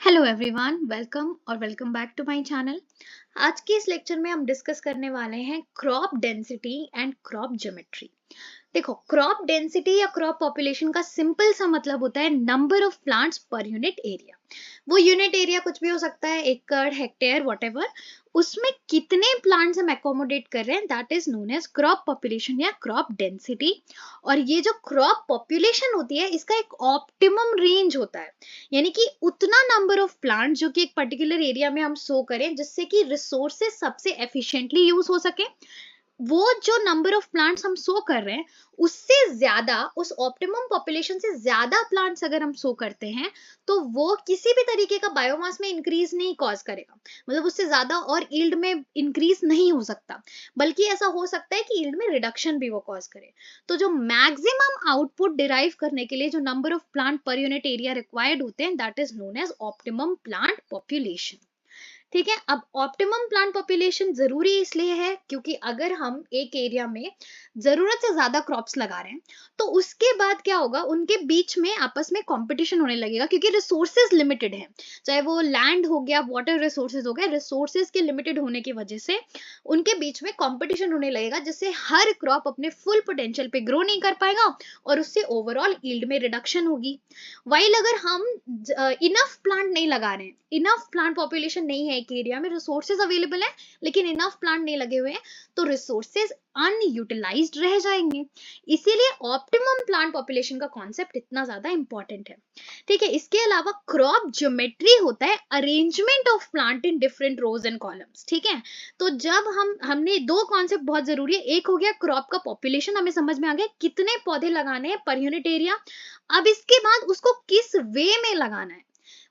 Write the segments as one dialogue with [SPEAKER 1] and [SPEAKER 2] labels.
[SPEAKER 1] Hello everyone, welcome और welcome back to my channel. आज के इस लेक्चर में हम डिस्कस करने वाले हैं crop density and crop geometry. देखो, क्रॉप डेंसिटी या क्रॉप पॉपुलेशन का सिंपल सा मतलब होता है नंबर ऑफ प्लांट्स पर यूनिट एरिया। वो यूनिट एरिया कुछ भी हो सकता है, एकड़, हेक्टेयर, व्हाटएवर। उसमें कितने प्लांट्स हम एकोमोडेट कर रहे हैं, that is known as crop population या क्रॉप डेंसिटी। और ये जो क्रॉप पॉपुलेशन होती है, इसका एक ऑप्टिमम रेंज होता है, यानी कि उतना नंबर ऑफ प्लांट जो कि एक पर्टिकुलर एरिया में हम सो करें जिससे कि रिसोर्सेज सबसे एफिशिएंटली यूज हो सके। वो जो नंबर ऑफ प्लांट्स हम सो कर रहे हैं, उससे ज्यादा, उस ऑप्टिमम पॉपुलेशन से ज्यादा प्लांट्स अगर हम सो करते हैं, तो वो किसी भी तरीके का बायोमास में इंक्रीज नहीं कॉज करेगा। मतलब उससे ज्यादा और यील्ड में इंक्रीज नहीं हो सकता, बल्कि ऐसा हो सकता है कि यील्ड में रिडक्शन भी वो कॉज करे। तो जो मैक्सिमम आउटपुट डिराइव करने के लिए जो number of plant per unit area required होते हैं, that is known as optimum plant population. ठीक है। अब ऑप्टिमम प्लांट पॉपुलेशन जरूरी इसलिए है क्योंकि अगर हम एक एरिया में जरूरत से ज्यादा क्रॉप्स लगा रहे हैं, तो उसके बाद क्या होगा, उनके बीच में आपस में कंपटीशन होने लगेगा, क्योंकि रिसोर्सेज लिमिटेड है। चाहे वो लैंड हो गया, वाटर रिसोर्सेज हो गया, रिसोर्सेज के लिमिटेड होने की वजह से उनके बीच में कंपटीशन होने लगेगा, जिससे हर क्रॉप अपने फुल पोटेंशियल पे ग्रो नहीं कर पाएगा और उससे ओवरऑल यील्ड में रिडक्शन होगी। वाइल अगर हम इनफ प्लांट नहीं लगा रहे हैं, इनफ प्लांट पॉपुलेशन नहीं है एक एरिया में, रिसोर्सेज अवेलेबल है लेकिन इनफ प्लांट नहीं लगे हुए हैं, तो रिसोर्सेज अनयूटिलाइज्ड रह जाएंगे। इसीलिए ऑप्टिमम प्लांट पॉपुलेशन का कॉन्सेप्ट इतना ज्यादा इंपॉर्टेंट है। ठीक है। इसके अलावा क्रॉप ज्योमेट्री होता है arrangement of plant in different rows and columns. ठीक है। तो जब हमने दो कॉन्सेप्ट बहुत जरूरी है, एक हो गया क्रॉप का पॉपुलेशन, हमें समझ में आ गया कितने पौधे लगाने हैं पर यूनिट एरिया। अब इसके बाद उसको किस वे में लगाना है,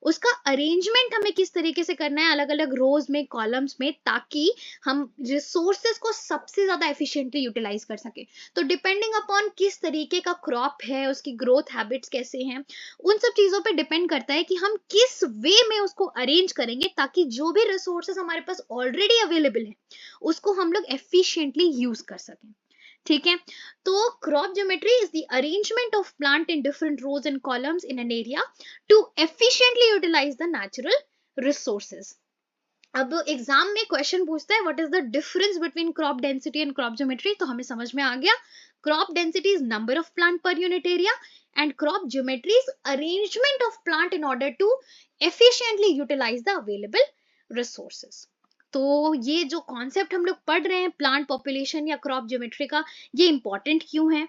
[SPEAKER 1] उसका अरेंजमेंट हमें किस तरीके से करना है अलग अलग रोज में, कॉलम्स में, ताकि हम रिसोर्सेज को सबसे ज्यादा एफिशिएंटली यूटिलाइज कर सके। तो डिपेंडिंग अपॉन किस तरीके का क्रॉप है, उसकी ग्रोथ हैबिट्स कैसे हैं, उन सब चीजों पे डिपेंड करता है कि हम किस वे में उसको अरेंज करेंगे, ताकि जो भी रिसोर्सेज हमारे पास ऑलरेडी अवेलेबल है उसको हम लोग एफिशिएंटली यूज कर सकें। ठीक है। तो crop geometry is the arrangement of plant in different rows and columns in an area to efficiently utilize the natural resources. अब एग्जाम में क्वेश्चन पूछता है what is the difference between crop density and crop geometry, तो हमें समझ में आ गया crop density is number of plant per unit area and crop geometry is arrangement of plant in order to efficiently utilise the available resources. तो ये जो concept हम लोग पढ़ रहे हैं प्लांट पॉपुलेशन या क्रॉप ज्योमेट्री का, ये इंपॉर्टेंट क्यों है,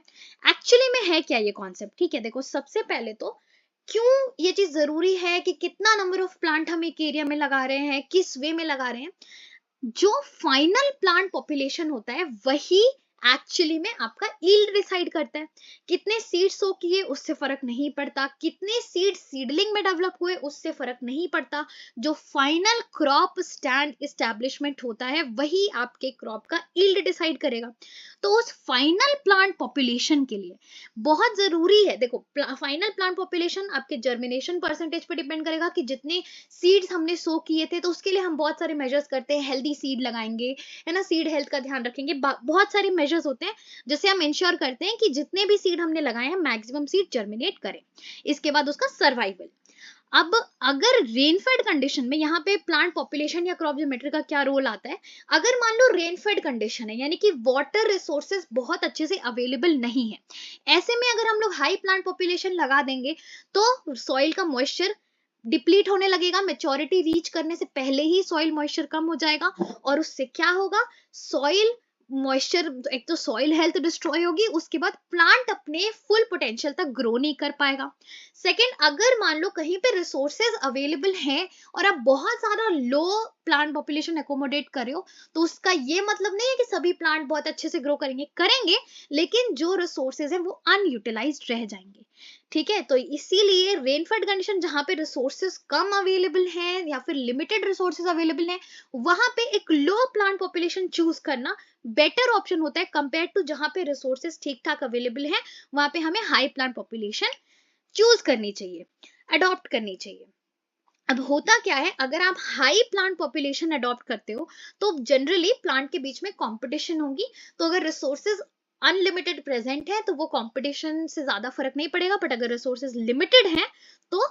[SPEAKER 1] एक्चुअली में है क्या ये कॉन्सेप्ट। ठीक है। देखो, सबसे पहले तो क्यों ये चीज जरूरी है कि कितना नंबर ऑफ प्लांट हम एक एरिया में लगा रहे हैं, किस वे में लगा रहे हैं। जो फाइनल प्लांट पॉपुलेशन होता है वही एक्चुअली में आपका यील्ड डिसाइड करता है। कितने सीड्स सो किए उससे फर्क नहीं पड़ता, कितने सीड सीडलिंग में डेवलप हुए उससे फर्क नहीं पड़ता। जो फाइनल क्रॉप स्टैंड एस्टैब्लिशमेंट होता है वही आपके क्रॉप का यील्ड डिसाइड करेगा। तो उस फाइनल प्लांट पॉपुलेशन के लिए बहुत जरूरी है, देखो फाइनल प्लांट पॉपुलेशन आपके जर्मिनेशन परसेंटेज पे डिपेंड करेगा कि जितने सीड्स हमने सो किए थे, तो उसके लिए हम बहुत सारे मेजर्स करते हैं, हेल्दी सीड लगाएंगे, है ना, सीड हेल्थ का ध्यान रखेंगे, बहुत सारे मेजर्स होते हैं जिससे हम इंश्योर करते हैं कि जितने भी सीड हमने लगाए हैं मैक्सिमम सीड जर्मिनेट करें। इसके बाद उसका सर्वाइवल। अब अगर रेनफेड कंडीशन में, यहाँ पे प्लांट पॉपुलेशन या क्रॉप ज्योमेट्री का क्या रोल आता है, अगर मान लो रेनफेड कंडीशन है, यानी कि वाटर रिसोर्सेज बहुत अच्छे से अवेलेबल नहीं है, ऐसे में अगर हम लोग हाई प्लांट पॉपुलेशन लगा देंगे तो सॉइल का मॉइस्चर डिप्लीट होने लगेगा, मेच्योरिटी रीच करने से पहले ही सॉइल मॉइस्चर कम हो जाएगा, और उससे क्या होगा, सॉइल मॉइस्चर, एक तो सॉइल हेल्थ डिस्ट्रॉय होगी, उसके बाद प्लांट अपने फुल पोटेंशियल तक ग्रो नहीं कर पाएगा। सेकेंड, अगर मान लो कहीं पे रिसोर्सेज अवेलेबल हैं और आप बहुत सारा लो प्लांट पॉपुलेशन एकोमोडेट कर रहे हो, तो उसका ये मतलब नहीं है कि सभी प्लांट बहुत अच्छे से ग्रो करेंगे, लेकिन जो रिसोर्सेज है वो अनयूटिलाइज्ड रह जाएंगे। ठीक है। तो इसीलिए रेनफेड कंडीशन जहां पे रिसोर्सेज कम अवेलेबल हैं या फिर लिमिटेड रिसोर्सेज अवेलेबल हैं, वहां पे एक लो प्लांट पॉपुलेशन चूज करना बेटर ऑप्शन होता है कंपेयर टू जहां पे रिसोर्सेज ठीक ठाक अवेलेबल हैं, वहां पे हमें हाई प्लांट पॉपुलेशन चूज करनी चाहिए, अडॉप्ट करनी चाहिए। अब होता क्या है, अगर आप हाई प्लांट पॉपुलेशन अडॉप्ट करते हो तो जनरली प्लांट के बीच में कंपटीशन होगी। तो अगर रिसोर्सेज अनलिमिटेड प्रेजेंट है तो वो कंपटीशन से ज्यादा फर्क नहीं पड़ेगा, बट अगर रिसोर्सेज लिमिटेड हैं तो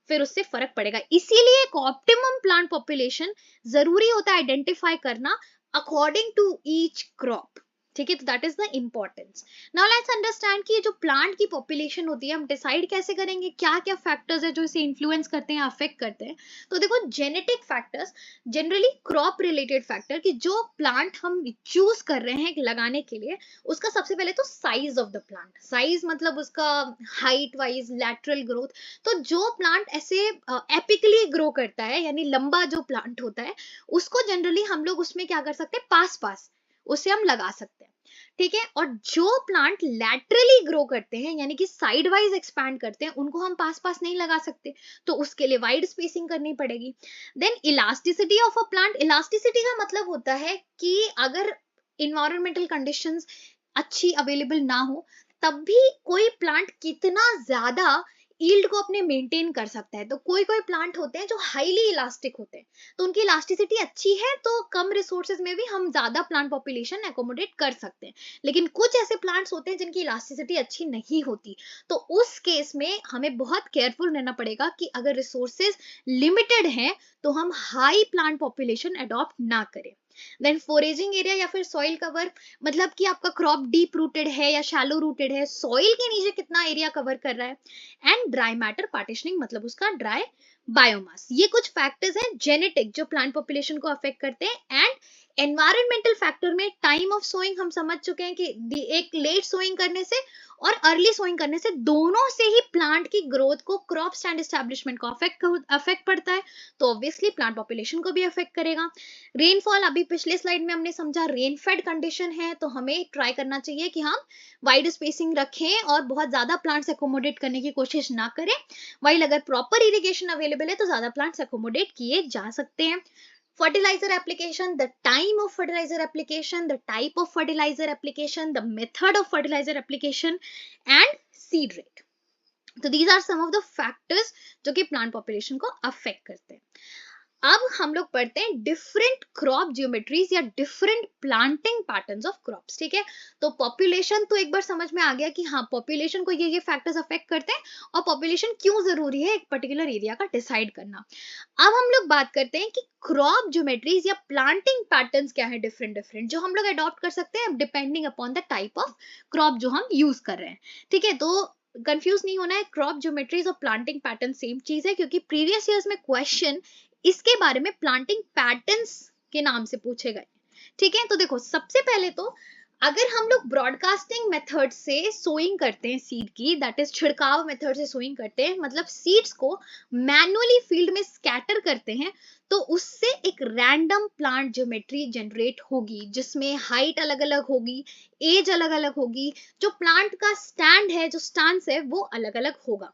[SPEAKER 1] फिर उससे फर्क पड़ेगा। इसीलिए एक ऑप्टिमम प्लांट पॉपुलेशन जरूरी होता है आइडेंटिफाई करना अकॉर्डिंग टू ईच क्रॉप। ठीक है, तो that is the importance. Now let's understand कि ये जो प्लांट की पॉपुलेशन होती है हम डिसाइड कैसे करेंगे, क्या क्या फैक्टर्स है जो इसे इन्फ्लुएंस करते हैं, अफेक्ट करते हैं। तो देखो, genetic factors, generally crop related factor, कि जो प्लांट हम चूज कर रहे हैं लगाने के लिए, उसका सबसे पहले तो size of the plant. Size मतलब उसका हाइट वाइज, लैटरल ग्रोथ। तो जो प्लांट ऐसे एपिकली ग्रो करता है, यानी लंबा जो प्लांट होता है, उसको जनरली हम लोग उसमें क्या कर सकते हैं, पास पास उसे हम लगा सकते हैं। ठीक है, और जो प्लांट लैटरली ग्रो करते हैं, यानी कि साइड वाइज एक्सपैंड करते हैं, उनको हम पास पास नहीं लगा सकते, तो उसके लिए वाइड स्पेसिंग करनी पड़ेगी। Then elasticity of a plant. Elasticity का मतलब होता है कि अगर इन्वायरमेंटल कंडीशंस अच्छी अवेलेबल ना हो, तब भी कोई प्लांट कितना ज्यादा ईल्ड को अपने मेंटेन कर सकता है। तो कोई कोई प्लांट होते हैं जो हाईली इलास्टिक होते हैं, तो उनकी इलास्टिसिटी अच्छी है, तो कम रिसोर्सेज में भी हम ज्यादा प्लांट पॉपुलेशन एकोमोडेट कर सकते हैं। लेकिन कुछ ऐसे प्लांट्स होते हैं जिनकी इलास्टिसिटी अच्छी नहीं होती, तो उस केस में हमें बहुत केयरफुल रहना पड़ेगा कि अगर रिसोर्सेज लिमिटेड हैं तो हम हाई प्लांट पॉपुलेशन अडॉप्ट ना करें। देन फोरेजिंग एरिया या फिर सॉइल कवर, मतलब कि आपका क्रॉप डीप रूटेड है या शैलो रूटेड है, सॉइल के नीचे कितना एरिया कवर कर रहा है। एंड ड्राई मैटर पार्टीशनिंग, मतलब उसका ड्राई बायोमास। ये कुछ फैक्टर्स हैं जेनेटिक जो प्लांट पॉपुलेशन को अफेक्ट करते हैं। एंड एनवायरमेंटल फैक्टर में टाइम ऑफ सोइंग हम समझ चुके हैं कि एक लेट सोइंग करने से और अर्ली सोइंग करने से दोनों से ही प्लांट की ग्रोथ को, क्रॉप स्टैंड एस्टैब्लिशमेंट को अफेक्ट पड़ता है, तो ऑब्वियसली प्लांट पॉपुलेशन को भी अफेक्ट करेगा। रेनफॉल, अभी पिछले स्लाइड में हमने समझा रेनफेड कंडीशन है, तो हमें ट्राई करना चाहिए कि हम वाइड स्पेसिंग रखें और बहुत ज्यादा प्लांट्स एकोमोडेट करने की कोशिश ना करें। वाइल अगर प्रॉपर इरिगेशन अवेलेबल है तो ज्यादा प्लांट्स एकोमोडेट किए जा सकते हैं। fertilizer application, the time of fertilizer application, the type of fertilizer application, the method of fertilizer application and seed rate. तो these are some of the factors जो कि plant population को affect करते हैं। अब हम लोग पढ़ते हैं डिफरेंट क्रॉप जियोमेट्रीज या different planting patterns of crops. ठीक है, तो पॉपुलेशन तो एक बार समझ में आ गया कि हाँ, पॉपुलेशन को ये फैक्टर्स अफेक्ट करते हैं, और पॉपुलेशन क्यों जरूरी है एक पर्टिकुलर एरिया का डिसाइड करना। अब हम लोग बात करते हैं कि क्रॉप ज्योमेट्रीज या प्लांटिंग पैटर्न्स क्या है डिफरेंट डिफरेंट, जो हम लोग अडॉप्ट कर सकते हैं depending upon the type of crop जो हम यूज कर रहे हैं। ठीक है, तो कंफ्यूज नहीं होना है, क्रॉप ज्योमेट्रीज और प्लांटिंग पैटर्न सेम चीज है, क्योंकि प्रीवियस ईयर्स में क्वेश्चन इसके बारे में प्लांटिंग पैटर्न्स के नाम से पूछे गए। ठीक है, तो देखो, सबसे पहले तो अगर हम लोग ब्रॉडकास्टिंग मेथड से सोइंग करते हैं सीड की, दैट इज छिड़काव मेथड से सोइंग करते हैं, मतलब सीड्स को मैनुअली फील्ड में स्कैटर करते हैं, तो उससे एक रैंडम प्लांट ज्योमेट्री जनरेट होगी, जिसमें हाइट अलग अलग होगी, एज अलग अलग होगी, जो प्लांट का स्टैंड है, जो स्टांस है, वो अलग अलग होगा,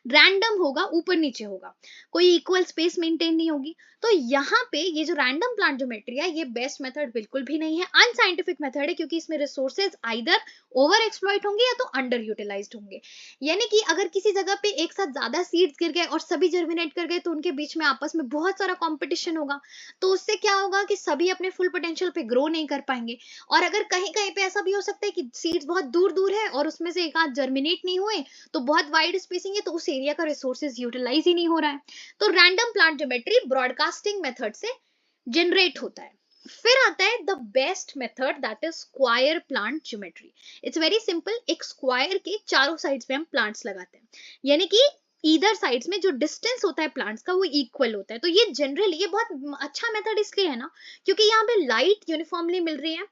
[SPEAKER 1] रैंडम होगा, ऊपर नीचे होगा, कोई इक्वल स्पेस मेंटेन नहीं होगी। तो यहाँ पे ये जो रैंडम प्लांट ज्योमेट्री है, ये बेस्ट मेथड बिल्कुल भी नहीं है, अनसाइंटिफिक मेथड है, क्योंकि इसमें रिसोर्सेज आइदर ओवर एक्सप्लॉइट होंगे या तो अंडर यूटिलाइज्ड होंगे। यानी कि अगर किसी जगह पे एक साथ ज्यादा सीड्स गिर गए और सभी जर्मिनेट कर गए, तो उनके बीच में आपस में बहुत सारा कंपटीशन होगा, तो उससे क्या होगा कि सभी अपने फुल पोटेंशियल पे ग्रो नहीं कर पाएंगे। और अगर कहीं कहीं पे ऐसा भी हो सकता है कि सीड्स बहुत दूर दूर है और उसमें से एक आध जर्मिनेट नहीं हुए, तो बहुत वाइड स्पेसिंग है, तो उस एरिया का रिसोर्सेज यूटिलाइज ही नहीं हो रहा है। तो random plant geometry broadcasting method से जनरेट होता है। फिर आता है the best method, that is square plant geometry. It's very simple, एक स्क्वायर के चारों साइड्स पे हम प्लांट्स लगाते हैं, यानी कि ईदर साइड्स में जो डिस्टेंस होता है प्लांट्स का वो इक्वल होता है। तो ये जनरली ये बहुत अच्छा मेथड इसलिए है ना, क्योंकि यहाँ पे लाइट यूनिफॉर्मली मिल रही है,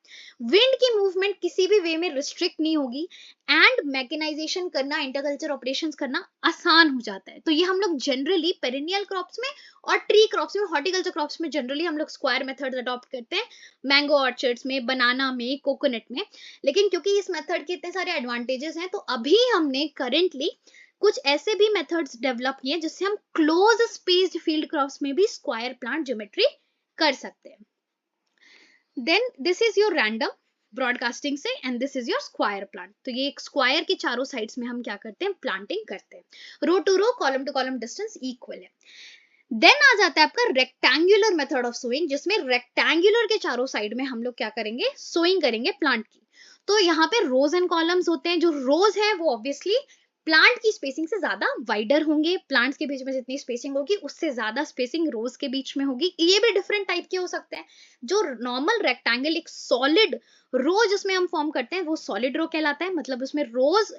[SPEAKER 1] विंड की मूवमेंट किसी भी वे में रिस्ट्रिक्ट नहीं होगी, एंड मैकेनाइजेशन करना, इंटरकल्चर ऑपरेशंस करना आसान हो जाता है। तो ये हम लोग जनरली पेरिनियल क्रॉप्स में और ट्री क्रॉप्स में, हॉर्टिकल्चर क्रॉप्स में जनरली हम लोग स्क्वायर मेथड अडॉप्ट करते हैं, मैंगो ऑर्चर्ड्स में, बनाना में, कोकोनट में। लेकिन क्योंकि इस मेथड के इतने सारे एडवांटेजेस हैं, तो अभी हमने करेंटली कुछ ऐसे भी मेथड्स डेवलप किए जिससे हम क्लोज स्पेस्ड फील्ड क्रॉप्स में भी स्क्वायर प्लांट ज्योमेट्री कर सकते हैं। Then this is your random broadcasting से, and this is your square plant. तो ये एक स्क्वायर के चारों साइड्स में हम क्या करते हैं, प्लांटिंग करते हैं, row to row, column to column distance equal है। देन आ जाता है आपका रेक्टेंगुलर मेथड ऑफ सोइंग, जिसमें रेक्टेंगुलर के चारों साइड में हम लोग क्या करेंगे, सोइंग करेंगे प्लांट की। तो यहाँ पे रोज एंड कॉलम्स होते हैं, जो रोज है वो ऑब्वियसली प्लांट की स्पेसिंग से ज्यादा वाइडर होंगे, प्लांट्स के बीच में जितनी स्पेसिंग होगी उससे ज्यादा स्पेसिंग रोज के बीच में होगी। ये भी डिफरेंट टाइप के हो सकते हैं। जो नॉर्मल रेक्टेंगल एक सॉलिड रो जिसमें हम फॉर्म करते हैं वो सॉलिड रो कहलाता है, मतलब उसमें रोज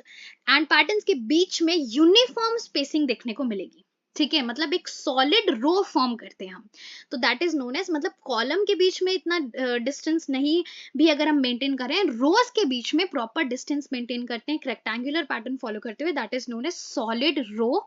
[SPEAKER 1] एंड पैटर्न्स के बीच में यूनिफॉर्म स्पेसिंग देखने को मिलेगी। ठीक है, मतलब एक सॉलिड रो फॉर्म करते हैं हम, तो दैट इज नोन एज, मतलब कॉलम के बीच में इतना डिस्टेंस नहीं भी अगर हम मेंटेन करें, रोज के बीच में प्रॉपर डिस्टेंस मेंटेन करते हैं एक रेक्टेंगुलर पैटर्न फॉलो करते हुए, that is known as solid row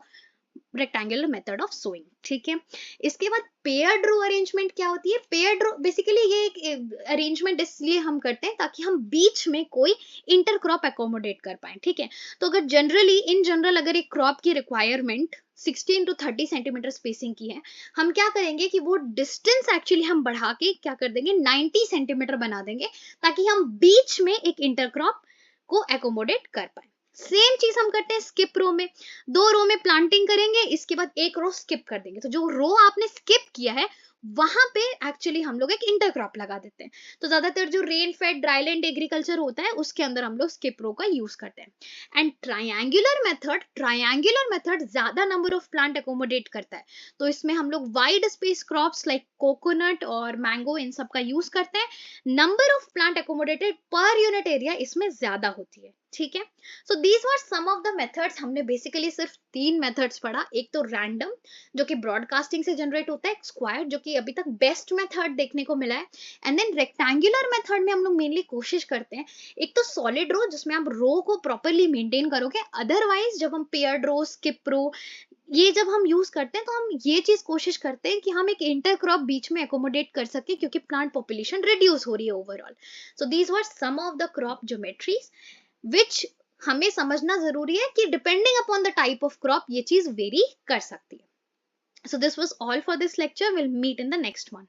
[SPEAKER 1] rectangular method of sowing. ठीक है, इसके बाद पेयर्ड रो अरेंजमेंट क्या होती है? पेयर्ड रो बेसिकली ये एक अरेंजमेंट इसलिए हम करते हैं ताकि हम बीच में कोई इंटरक्रॉप एकोमोडेट कर पाए। ठीक है, तो अगर जनरली इन जनरल अगर एक क्रॉप की रिक्वायरमेंट 16 to 30 सेंटीमीटर स्पेसिंग की है, हम क्या करेंगे कि वो डिस्टेंस एक्चुअली हम बढ़ा के क्या कर देंगे 90 सेंटीमीटर बना देंगे ताकि हम बीच में एक इंटरक्रॉप को एकोमोडेट कर पाए। सेम चीज हम करते हैं स्किप रो में, 2 रो में प्लांटिंग करेंगे, इसके बाद 1 रो स्किप कर देंगे, तो जो रो आपने स्किप किया है वहां पे एक्चुअली हम लोग एक इंटरक्रॉप लगा देते हैं। तो ज्यादातर जो रेन फेड ड्राईलैंड एग्रीकल्चर होता है उसके अंदर हम लोग स्किप रो का यूज करते हैं। एंड ट्रायंगुलर मेथड ज्यादा नंबर ऑफ प्लांट एकोमोडेट करता है, तो इसमें हम लोग wide space crops like coconut और मैंगो इन सब का यूज करते हैं। Number of plant accommodated per unit area इसमें ज्यादा होती है। ठीक है, so these were some of the methods. हमने बेसिकली सिर्फ 3 मेथड्स पढ़ा, एक तो रैंडम जो कि ब्रॉडकास्टिंग से जनरेट होता है, स्क्वायर जो कि अभी तक बेस्ट मेथड देखने को मिला है, एंड देन रेक्टेंगुलर मेथड में हम लोग मेनली कोशिश करते हैं एक तो सॉलिड रो जिसमें आप रो को प्रॉपरली मेंटेन करोगे, अदरवाइज जब हम पेयर्ड रो, स्किप रो ये जब हम यूज करते हैं तो हम ये चीज कोशिश करते हैं कि हम एक इंटरक्रॉप बीच में एकोमोडेट कर सके क्योंकि प्लांट पॉपुलेशन रिड्यूस हो रही है overall. So these were some of the crop geometries which हमें समझना जरूरी है कि depending upon the type of crop ये चीज वेरी कर सकती है। So this was all for this lecture, will meet in the next one.